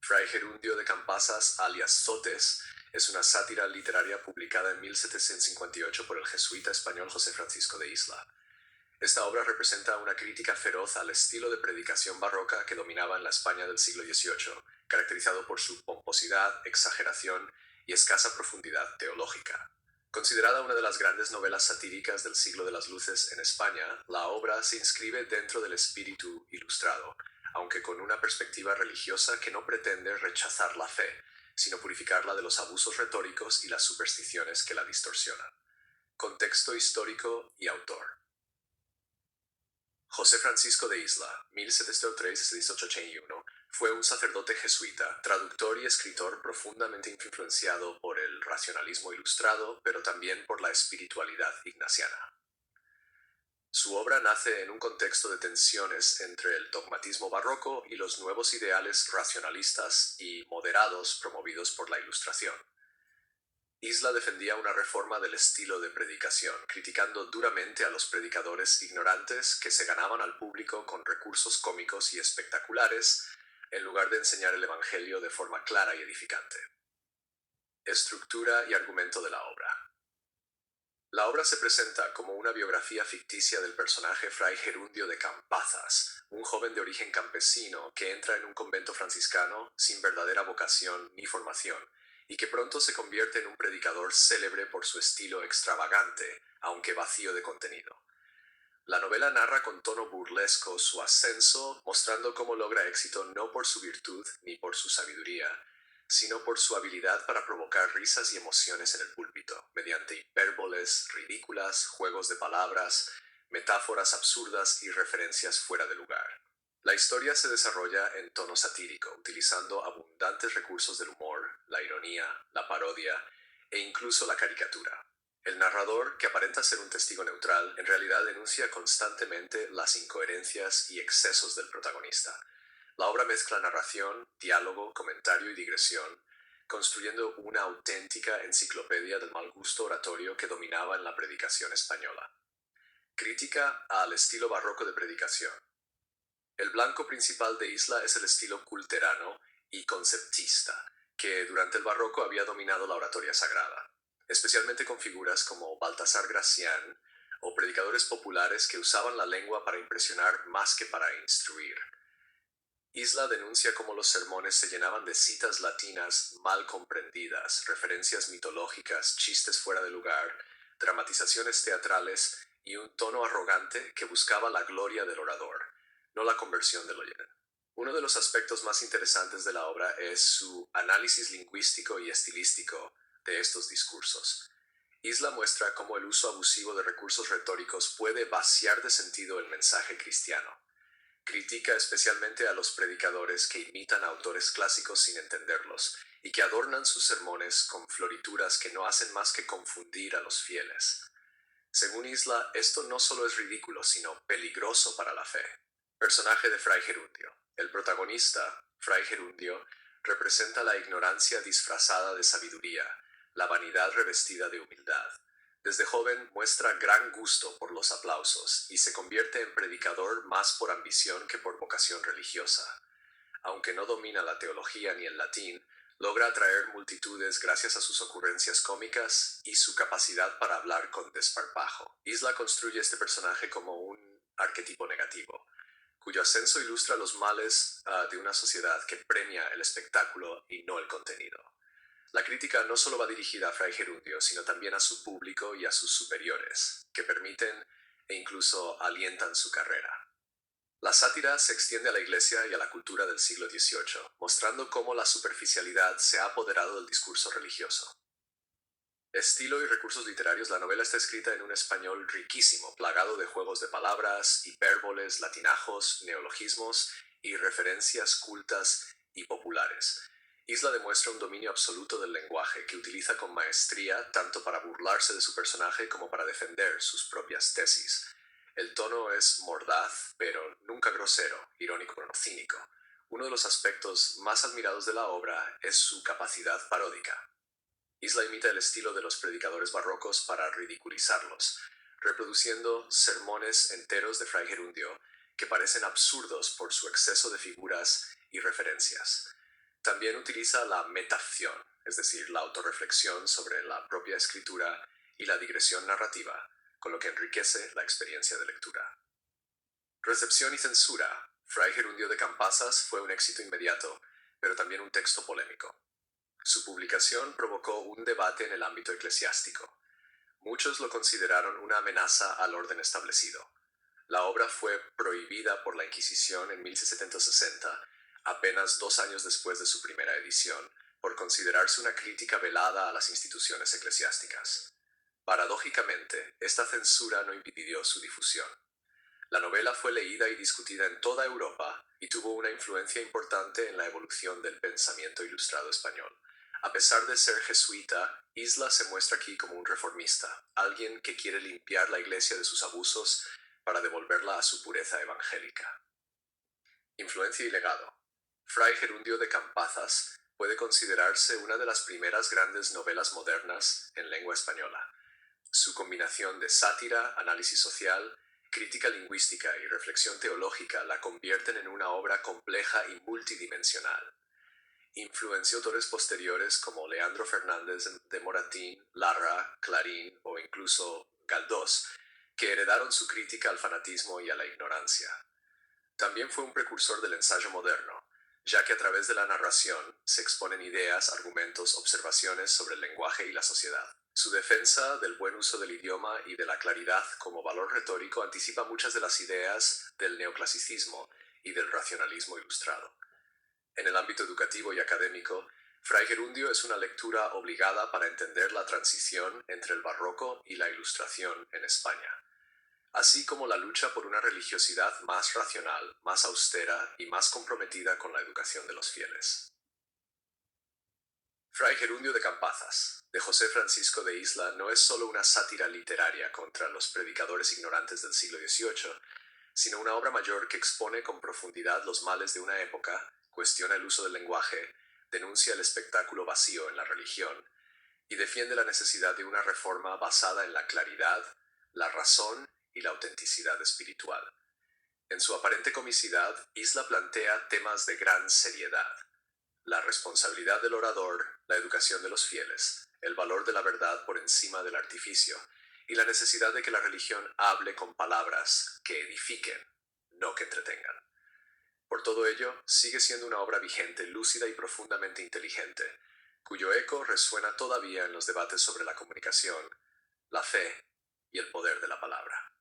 Fray Gerundio de Campazas, alias Sotes, es una sátira literaria publicada en 1758 por el jesuita español José Francisco de Isla. Esta obra representa una crítica feroz al estilo de predicación barroca que dominaba en la España del siglo XVIII, caracterizado por su pomposidad, exageración y escasa profundidad teológica. Considerada una de las grandes novelas satíricas del siglo de las luces en España, la obra se inscribe dentro del espíritu ilustrado, aunque con una perspectiva religiosa que no pretende rechazar la fe, sino purificarla de los abusos retóricos y las supersticiones que la distorsionan. Contexto histórico y autor. José Francisco de Isla, 1703-1881, fue un sacerdote jesuita, traductor y escritor profundamente influenciado por el racionalismo ilustrado, pero también por la espiritualidad ignaciana. Su obra nace en un contexto de tensiones entre el dogmatismo barroco y los nuevos ideales racionalistas y moderados promovidos por la Ilustración. Isla defendía una reforma del estilo de predicación, criticando duramente a los predicadores ignorantes que se ganaban al público con recursos cómicos y espectaculares, en lugar de enseñar el Evangelio de forma clara y edificante. Estructura y argumento de la obra. La obra se presenta como una biografía ficticia del personaje Fray Gerundio de Campazas, un joven de origen campesino que entra en un convento franciscano sin verdadera vocación ni formación, y que pronto se convierte en un predicador célebre por su estilo extravagante, aunque vacío de contenido. La novela narra con tono burlesco su ascenso, mostrando cómo logra éxito no por su virtud ni por su sabiduría, sino por su habilidad para provocar risas y emociones en el púlpito, mediante hipérboles ridículas, juegos de palabras, metáforas absurdas y referencias fuera de lugar. La historia se desarrolla en tono satírico, utilizando abundantes recursos del humor, la ironía, la parodia e incluso la caricatura. El narrador, que aparenta ser un testigo neutral, en realidad denuncia constantemente las incoherencias y excesos del protagonista. La obra mezcla narración, diálogo, comentario y digresión, construyendo una auténtica enciclopedia del mal gusto oratorio que dominaba en la predicación española. Crítica al estilo barroco de predicación. El blanco principal de Isla es el estilo culterano y conceptista, que durante el barroco había dominado la oratoria sagrada, especialmente con figuras como Baltasar Gracián o predicadores populares que usaban la lengua para impresionar más que para instruir. Isla denuncia cómo los sermones se llenaban de citas latinas mal comprendidas, referencias mitológicas, chistes fuera de lugar, dramatizaciones teatrales y un tono arrogante que buscaba la gloria del orador, no la conversión del oyente. Uno de los aspectos más interesantes de la obra es su análisis lingüístico y estilístico de estos discursos. Isla muestra cómo el uso abusivo de recursos retóricos puede vaciar de sentido el mensaje cristiano. Critica especialmente a los predicadores que imitan a autores clásicos sin entenderlos y que adornan sus sermones con florituras que no hacen más que confundir a los fieles. Según Isla, esto no solo es ridículo, sino peligroso para la fe. Personaje de Fray Gerundio. El protagonista, Fray Gerundio, representa la ignorancia disfrazada de sabiduría, la vanidad revestida de humildad. Desde joven muestra gran gusto por los aplausos y se convierte en predicador más por ambición que por vocación religiosa. Aunque no domina la teología ni el latín, logra atraer multitudes gracias a sus ocurrencias cómicas y su capacidad para hablar con desparpajo. Isla construye este personaje como un arquetipo negativo, cuyo ascenso ilustra los males de una sociedad que premia el espectáculo y no el contenido. La crítica no solo va dirigida a Fray Gerundio, sino también a su público y a sus superiores, que permiten e incluso alientan su carrera. La sátira se extiende a la Iglesia y a la cultura del siglo XVIII, mostrando cómo la superficialidad se ha apoderado del discurso religioso. Estilo y recursos literarios. La novela está escrita en un español riquísimo, plagado de juegos de palabras, hipérboles, latinajos, neologismos y referencias cultas y populares. Isla demuestra un dominio absoluto del lenguaje que utiliza con maestría tanto para burlarse de su personaje como para defender sus propias tesis. El tono es mordaz, pero nunca grosero, irónico o cínico. Uno de los aspectos más admirados de la obra es su capacidad paródica. Isla imita el estilo de los predicadores barrocos para ridiculizarlos, reproduciendo sermones enteros de Fray Gerundio que parecen absurdos por su exceso de figuras y referencias. También utiliza la metaficción, es decir, la autorreflexión sobre la propia escritura y la digresión narrativa, con lo que enriquece la experiencia de lectura. Recepción y censura. Fray Gerundio de Campazas fue un éxito inmediato, pero también un texto polémico. Su publicación provocó un debate en el ámbito eclesiástico. Muchos lo consideraron una amenaza al orden establecido. La obra fue prohibida por la Inquisición en 1760, apenas 2 años después de su primera edición, por considerarse una crítica velada a las instituciones eclesiásticas. Paradójicamente, esta censura no impidió su difusión. La novela fue leída y discutida en toda Europa y tuvo una influencia importante en la evolución del pensamiento ilustrado español. A pesar de ser jesuita, Isla se muestra aquí como un reformista, alguien que quiere limpiar la Iglesia de sus abusos para devolverla a su pureza evangélica. Influencia y legado. Fray Gerundio de Campazas puede considerarse una de las primeras grandes novelas modernas en lengua española. Su combinación de sátira, análisis social, crítica lingüística y reflexión teológica la convierten en una obra compleja y multidimensional. Influenció autores posteriores como Leandro Fernández de Moratín, Larra, Clarín o incluso Galdós, que heredaron su crítica al fanatismo y a la ignorancia. También fue un precursor del ensayo moderno, ya que a través de la narración se exponen ideas, argumentos, observaciones sobre el lenguaje y la sociedad. Su defensa del buen uso del idioma y de la claridad como valor retórico anticipa muchas de las ideas del neoclasicismo y del racionalismo ilustrado. En el ámbito educativo y académico, Fray Gerundio es una lectura obligada para entender la transición entre el barroco y la ilustración en España, así como la lucha por una religiosidad más racional, más austera y más comprometida con la educación de los fieles. Fray Gerundio de Campazas, de José Francisco de Isla, no es solo una sátira literaria contra los predicadores ignorantes del siglo XVIII, sino una obra mayor que expone con profundidad los males de una época, cuestiona el uso del lenguaje, denuncia el espectáculo vacío en la religión y defiende la necesidad de una reforma basada en la claridad, la razón y la autenticidad espiritual. En su aparente comicidad, Isla plantea temas de gran seriedad: la responsabilidad del orador, la educación de los fieles, el valor de la verdad por encima del artificio y la necesidad de que la religión hable con palabras que edifiquen, no que entretengan. Por todo ello, sigue siendo una obra vigente, lúcida y profundamente inteligente, cuyo eco resuena todavía en los debates sobre la comunicación, la fe y el poder de la palabra.